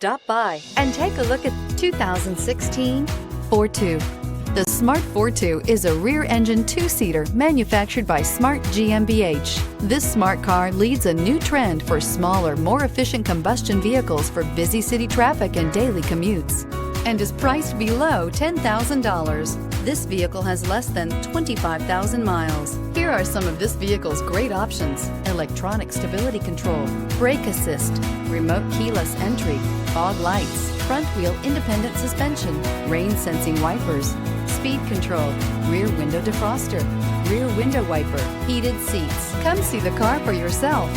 Stop by and take a look at 2016 FORTWO. The Smart FORTWO is a rear-engine two-seater manufactured by Smart GmbH. This smart car leads a new trend for smaller, more efficient combustion vehicles for busy city traffic and daily commutes, and is priced below $10,000. This vehicle has less than 25,000 miles. Here are some of this vehicle's great options: electronic stability control, brake assist, remote keyless entry, fog lights, front wheel independent suspension, rain sensing wipers, speed control, rear window defroster, rear window wiper, heated seats. Come see the car for yourself.